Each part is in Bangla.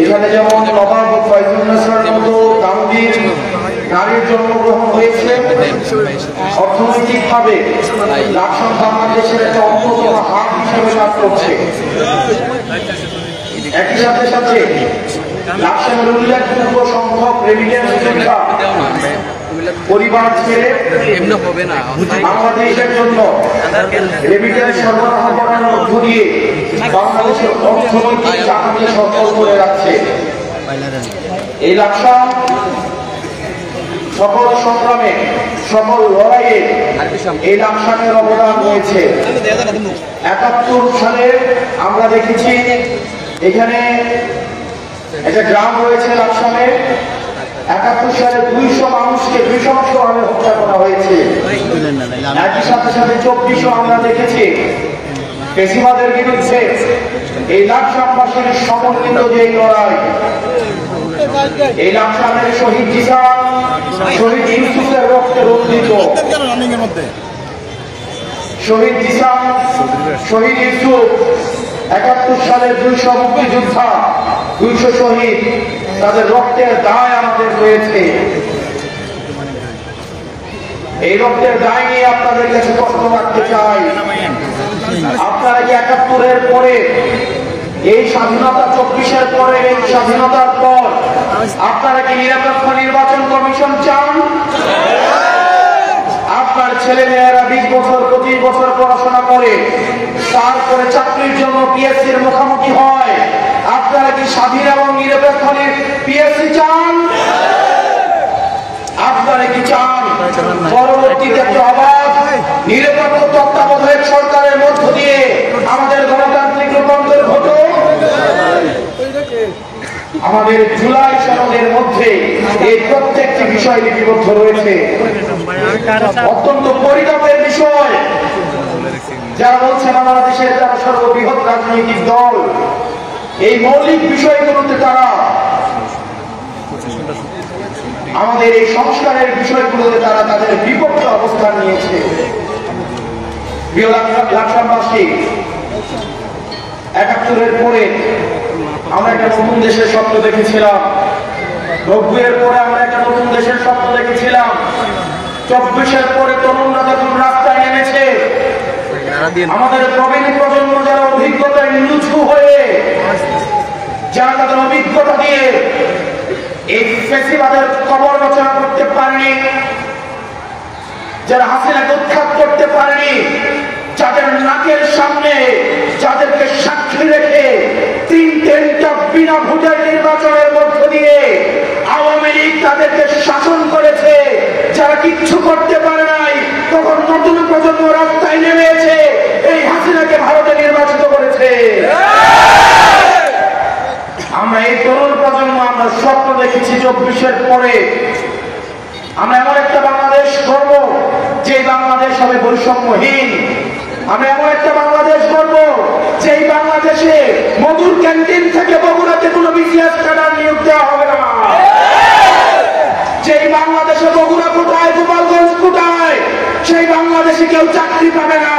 এখানে যেমন নবাব ফয়জুন্নেছার মতো দামবীর নারীর জন্মগ্রহণ হয়েছে, অর্থনৈতিকভাবে লাকসাম বাংলাদেশের একটা অন্যতম হাব হিসেবে কাজ করছে। একই সাথে সাথে লাকসামের উল্লেখযোগ্য সংখ্যক রেমিটেন্স যোদ্ধা পরিবার ছেড়ে বাংলাদেশের জন্য রেমিটেন্স সরবরাহ করার মধ্য দিয়ে বাংলাদেশের অর্থনৈতিক চাকাকে সফল করে রাখছে। এই লাকসাম সকল সংগ্রামে, সকল লড়াইয়ে এই লাকসামের অবদান রয়েছে। ৭১ সালে আমরা দেখেছি এখানে একটা গ্রাম রয়েছে লাকসামে, ৭১ সালে ২০০ মানুষকে নৃশংসভাবে হত্যা করা হয়েছে। একই সাথে সাথে ২৪ আমরা দেখেছি ফ্যাসিবাদের বিরুদ্ধে এই লাকসামবাসীর সমন্বিত যে লড়াই, এই লাকসামের শহীদ জিসান, শহীদ ইউসুফের রক্তে রঞ্জিত, শহীদ জিসান, শহীদ ইউসুফ, ৭১ সালের ২০০ মুক্তিযোদ্ধা, ২০০ শহীদ, তাদের রক্তের দায় আমাদের রয়েছে। এই রক্তের দায় নিয়ে আপনাদের কাছে প্রশ্ন রাখতে চাই, আপনারা কি ৭১-এর পরে, এই স্বাধীনতা ২৪-এর পরে, এই স্বাধীনতার পর আপনারা কি নিরপেক্ষ নির্বাচন কমিশন চান? আপনার ছেলে মেয়েরা ২০ বছর ২৫ বছর পড়াশোনা করে তারপরে চাকরির জন্য পিএসসির মুখোমুখি হয়, আপনারা কি স্বাধীন এবং নিরপেক্ষ পিএসসি চান? আপনারা কি চান পরবর্তীতে একটা অবাধ নিরপেক্ষ তত্ত্বাবধায়ক সরকারের মধ্য দিয়ে আমাদের গণতান্ত্রিক রূপান্তর ঘটুক? আমাদের জুলাই সনদের মধ্যে এই প্রত্যেকটি বিষয় লিপিবদ্ধ রয়েছে। অত্যন্ত পরিতাপের বিষয়, যারা বলছে বাংলাদেশের যারা সর্ববৃহৎ রাজনৈতিক দল, এই মৌলিক বিষয়গুলোতে তারা, আমাদের এই সংস্কারের বিষয়গুলোতে তারা তাদের বিপক্ষে অবস্থান নিয়েছে। প্রিয় লাকসামবাসী, ৭১-এর পরে আমরা একটা নতুন দেশের স্বপ্ন দেখেছিলাম, ৯০-এর পরে আমরা একটা নতুন দেশের স্বপ্ন দেখেছিলাম, ২৪-এর পরে তরুণরা যখন রাস্তায় নেমেছে, আমাদের প্রবীণ প্রজন্ম যারা অভিজ্ঞতায় নিচু হয়ে, যারা তাদের অভিজ্ঞতা দিয়ে এই ফ্যাসিবাদের কবর রচনা করতে পারেনি, যারা হাসিনাকে উৎখাত করতে পারেনি, যাদের নাকের সামনে যাদেরকে সাক্ষী রেখে তিনটা বিনা ভোটের নির্বাচনের মধ্য দিয়ে আওয়ামী লীগ তাদেরকে শাসন করেছে, যারা কিচ্ছু করতে পারে নাই, তখন নতুন প্রজন্ম রাস্তায় নেমেছে, এই হাসিনাকে ভারতে নির্বাচিত করেছে। আমরা এই তরুণ প্রজন্ম আমরা স্বপ্ন দেখেছি ২৪-এর পরে আমরা এমন একটা বাংলাদেশ করব যে বাংলাদেশ হবে বৈষম্যহীন। আমরা এমন একটা বাংলাদেশ করব যেই বাংলাদেশে মধুর ক্যান্টিন থেকে বগুড়াতে কোনো বিসিএস ক্যাডার নিয়োগ দেওয়া হবে না, যেই বাংলাদেশে বগুড়া কোটায়, গোপালগঞ্জ কোটায়, সেই বাংলাদেশে কেউ চাকরি পাবে না,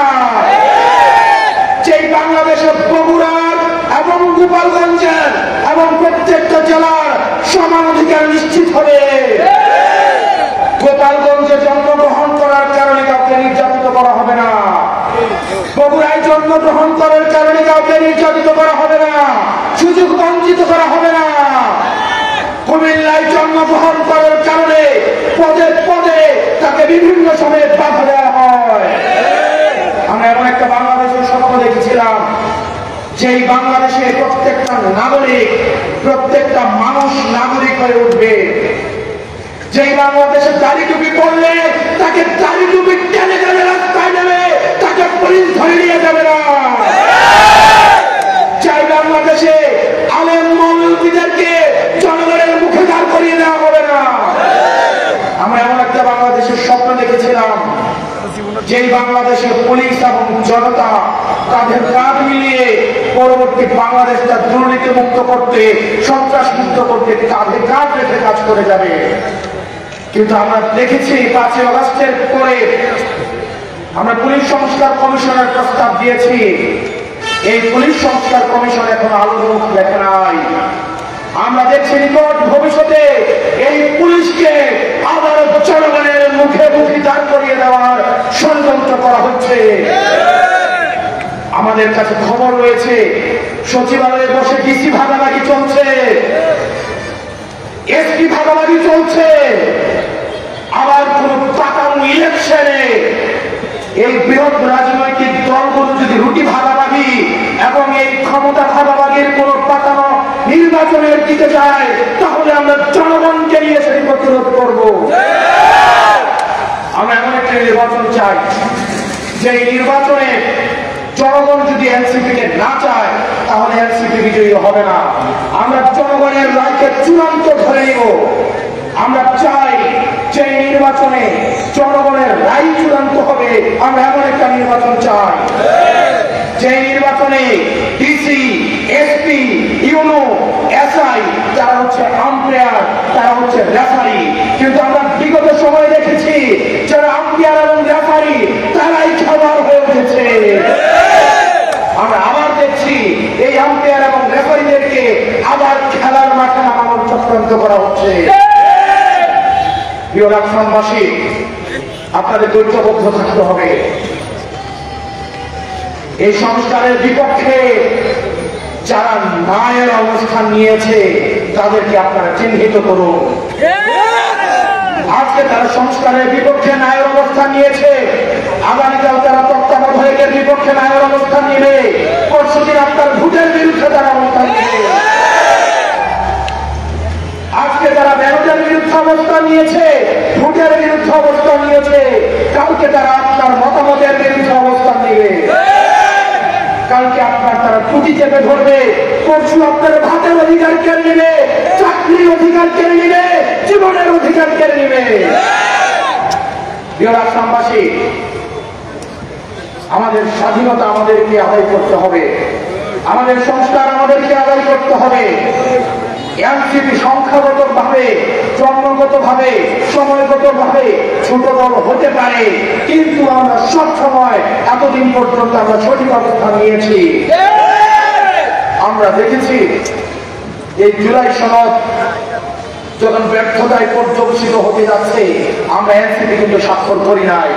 যেই বাংলাদেশে বগুড়ার এবং গোপালগঞ্জের এবং প্রত্যেকটা জেলার সমান অধিকার নিশ্চিত হবে। গোপালগঞ্জে জন্মগ্রহণ করার কারণে কাউকে নির্যাতিত করা হবে না, বগুড়ায় জন্মগ্রহণ করার কারণে কাউকে নির্যাতিত করা হবে না, সুযোগ বঞ্চিত করা হবে না, কুমিল্লায় জন্মগ্রহণ করার কারণে পদে পদে তাকে বিভিন্ন সময়ে বাধা দেওয়া হয়। আমরা এমন একটা বাংলাদেশের স্বপ্ন দেখেছিলাম যেই বাংলাদেশে প্রত্যেকটা নাগরিক, প্রত্যেকটা মানুষ নাগরিক হয়ে উঠবে, যেই বাংলাদেশে দাড়ি টুপি পড়লে তাকে দাড়ি টুপি টেনে টেনে রাস্তায় নেবে, তাকে পুলিশ ধরে নিয়ে যাবে না, যেই বাংলাদেশে আলেম মৌলবীদেরকে জনগণের মুখে দাঁড় করিয়ে দেওয়া হবে না। আমরা এমন একটা বাংলাদেশের স্বপ্ন দেখেছিলাম যেই বাংলাদেশের পুলিশ এবং জনতা তাদের কাঁধ মিলিয়ে পরবর্তী বাংলাদেশটা দুর্নীতি মুক্ত করতে, সন্ত্রাস মুক্ত করতে কাঁধে কাঁধ রেখে কাজ করে যাবে। কিন্তু আমরা দেখেছি ৫ই আগস্টের পরে আমরা পুলিশ সংস্কার কমিশনের প্রস্তাব দিয়েছি, এই পুলিশ সংস্কার কমিশন এখন আলোর মুখ দেখে নাই। আমরা দেখছি নিকট ভবিষ্যতে এই পুলিশকে আবার জনগণের মুখে মুখে দাঁড় করিয়ে দেওয়ার ষড়যন্ত্র করা হচ্ছে। আমাদের কাছে খবর রয়েছে সচিবালয়ে বসে ডিসি ভাগাভাগি চলছে, এসপি ভাগাভাগি চলছে। আবার কোন পাকানো ইলেকশনে এই বৃহৎ রাজনৈতিক দলগুলো যদি রুটি ভাগাভাগি এবং এই ক্ষমতা ভাগাভাগির কোন পাকানো নির্বাচনের দিকে যায়, তাহলে আমরা জনগণকে নিয়ে সেটি প্রতিরোধ করব। আমরা এমন একটা নির্বাচন চাই যে নির্বাচনে জনগণ যদি এনসিপি কে না চায় তাহলে এনসিপি বিজয়ী হবে না। আমরা জনগণের রায়কে চূড়ান্ত ধরে নিব। আমরা চাই যে নির্বাচনে জনগণের রায় চূড়ান্ত হবে। আমরা এমন একটা নির্বাচন চাই যে নির্বাচনে ডিসি, এসপি, ইউনো, এসআই যারা হচ্ছে আম্পায়ার, তারা হচ্ছে রেফারি। কিন্তু আমরা বিগত সময় দেখেছি যারা আম্পায়ার এবং রেফারি তারাই খেলোয়াড় হয়ে উঠেছে। আমরা আবার দেখছি এই আম্পায়ার এবং রেফারিদেরকে আবার খেলার মাঠে নামানোর চক্রান্ত করা হচ্ছে। প্রিয় রাজধানীবাসী, আপনাদের ঐক্যবদ্ধ থাকতে হবে। এই সংস্কারের বিপক্ষে যারা ন্যায়ের অবস্থান নিয়েছে তাদেরকে আপনারা চিহ্নিত করুন। আজকে তারা সংস্কারের বিপক্ষে ন্যায়ের অবস্থান নিয়েছে, আগামীকাল তারা তত্ত্বাবধায়কের বিপক্ষে ন্যায়ের অবস্থান নেবে, পরশুদিন আপনার ভোটের বিরুদ্ধে তারা অবস্থান নেবে। আজকে তারা ব্যালটের বিরুদ্ধে অবস্থান নিয়েছে, ভোটের বিরুদ্ধে অবস্থান নিয়েছে, কালকে তারা আপনার মতামতের বিরুদ্ধে অবস্থান নেবে। কালকে আপনার তারা টুটি চেপে ধরবে, পরশু আপনার ভাতের অধিকার কেড়ে নেবে, চাকরির অধিকার কেড়ে নেবে, জীবনের অধিকার কেড়ে নেবে। প্রিয় রাজধানীবাসী, আমাদের স্বাধীনতা আমাদেরকে আদায় করতে হবে, আমাদের সংস্কার আমাদেরকে আদায় করতে হবে। এনসিপি সংখ্যাগত ভাবে, জন্মগত ভাবে, সময়গত ভাবে ছোট দল হতে পারে, কিন্তু আমরা সব সময় এতদিন পর্যন্ত আমরা সঠিক অবস্থান নিয়েছি। আমরা দেখেছি এই জুলাই সনদ যখন ব্যর্থতায় পর্যবেসিত হতে যাচ্ছে, আমরা এনসিপি কিন্তু স্বাক্ষর করি নাই।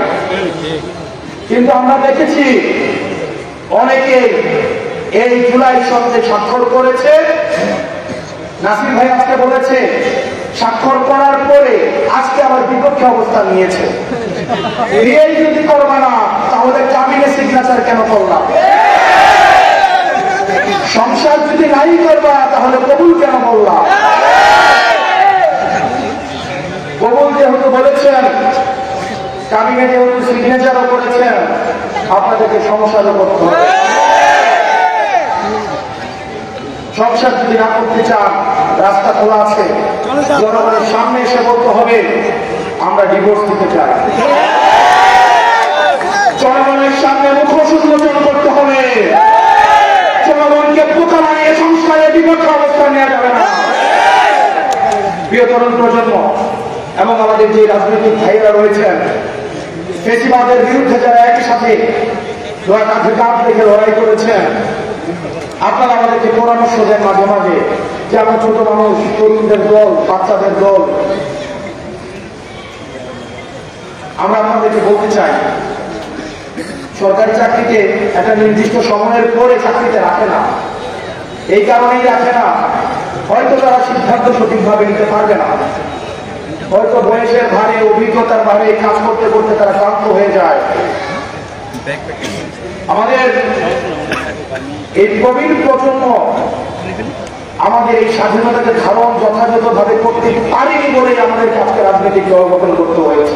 কিন্তু আমরা দেখেছি অনেকে এই জুলাই সনদে স্বাক্ষর করেছে। নাসির ভাই আজকে বলেছে স্বাক্ষর করার পরে আজকে আবার বিপক্ষে অবস্থান নিয়েছে। এই যদি করবা না তাহলে কাবিনে সিগনেচার কেন করলাম? সংসার যদি নাই করবা তাহলে কবুল কেন বললাম? কবুল যেহেতু বলেছেন, কাবিনে যেহেতু সিগনেচারও করেছেন, আপনাদেরকে সংসারও করতে হবে। সংসার যদি না করতে চান, রাস্তা খোলা আছে, জনগণের সামনে এসে বলতে হবে আমরা ডিভোর্স দিতে চাই। জনগণের সামনে মুখোশ উন্মোচন করতে হবে। জনগণকে বোকা বানিয়ে সংস্কারের বিপক্ষে অবস্থান নেওয়া যাবে না। প্রিয় তরুণ প্রজন্ম এবং আমাদের যে রাজনৈতিক ভাইয়েরা রয়েছেন, ফেসিবাদের বিরুদ্ধে যারা একই সাথে কাঁধে কাঁধ রেখে লড়াই করেছেন, আপনারা আমাদেরকে পরামর্শ দেন মাঝে মাঝে যে আমরা ছোট মানুষ, তরুণদের দল, বাচ্চাদের দল। আমরা আপনাদেরকে বলতে চাই, সরকারি চাকরিতে একটা নির্দিষ্ট সময়ের পরে চাকরিতে রাখে না। এই কারণেই রাখে না, হয়তো তারা সিদ্ধান্ত সঠিকভাবে নিতে পারবে না, হয়তো বয়সের ভারে, অভিজ্ঞতার ভারে কাজ করতে করতে তারা ক্লান্ত হয়ে যায়। আমাদের এই প্রবীণ প্রজন্ম আমাদের এই স্বাধীনতাকে ধারণ যথাযথভাবে করতে পারেনি বলেই আমাদের কাছে রাজনৈতিক দল গঠন করতে হয়েছে।